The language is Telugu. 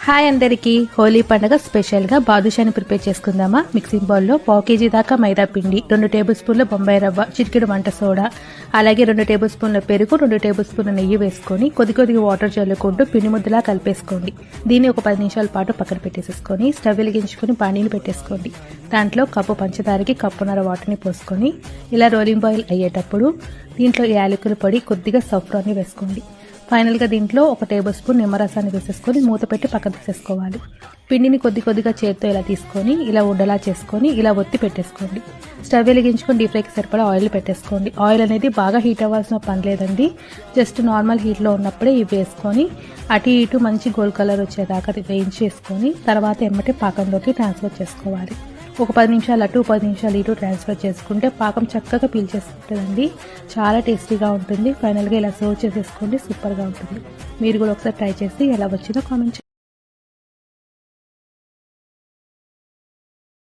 హాయ్ అందరికీ, హోలీ పండుగ స్పెషల్గా బాదుషాని ప్రిపేర్ చేసుకుందామా. మిక్సింగ్ బౌల్లో 1/4 kg దాకా మైదా పిండి, 2 టేబుల్ స్పూన్ల బొంబాయి రవ్వ, చిటికెడు వంట సోడా, అలాగే 2 టేబుల్ స్పూన్ల పెరుగు, 2 టేబుల్ స్పూన్ల నెయ్యి వేసుకొని కొద్దిగా వాటర్ చల్లుకుంటూ పిండి ముద్దలా కలిపేసుకోండి. దీన్ని ఒక 10 నిమిషాల పాటు పక్కన పెట్టేసేసుకొని స్టవ్ వెలిగించుకొని పానీని పెట్టేసుకోండి. దాంట్లో కప్పు పంచదారకి కప్పున్నర వాటర్ని పోసుకొని ఇలా రోలింగ్ బాయిల్ అయ్యేటప్పుడు దీంట్లో యాలకుల పొడి, కొద్దిగా సఫ్రాన్ని వేసుకోండి. ఫైనల్గా దీంట్లో 1 టేబుల్ స్పూన్ నిమ్మరసాన్ని వేసేసుకొని మూత పెట్టి పక్కన తీసేసుకోవాలి. పిండిని కొద్దిగా చేత్తో ఇలా తీసుకొని ఇలా ఉండలా చేసుకొని ఇలా ఒత్తి పెట్టేసుకోండి. స్టవ్ వెలిగించుకొని డీప్ ఫ్రైకి సరిపడా ఆయిల్ పెట్టేసుకోండి. ఆయిల్ అనేది బాగా హీట్ అవ్వాల్సిన పని లేదండి, జస్ట్ నార్మల్ హీట్లో ఉన్నప్పుడే ఇవి వేసుకొని అటు ఇటు మంచి గోల్డ్ కలర్ వచ్చేదాకా వేయించేసుకొని తర్వాత ఎమ్మటే పాకంలోకి ట్రాన్స్ఫర్ చేసుకోవాలి. ఒక 10 నిమిషాలు అటు 10 నిమిషాలు ఇటు ట్రాన్స్ఫర్ చేసుకుంటే పాకం చక్కగా పీల్చేసుకుంటుందండి. చాలా టేస్టీగా ఉంటుంది. ఫైనల్గా ఇలా సర్వ్ చేసేసుకోండి, సూపర్గా ఉంటుంది. మీరు కూడా ఒకసారి ట్రై చేసి ఎలా వచ్చిందో కామెంట్ చేయండి.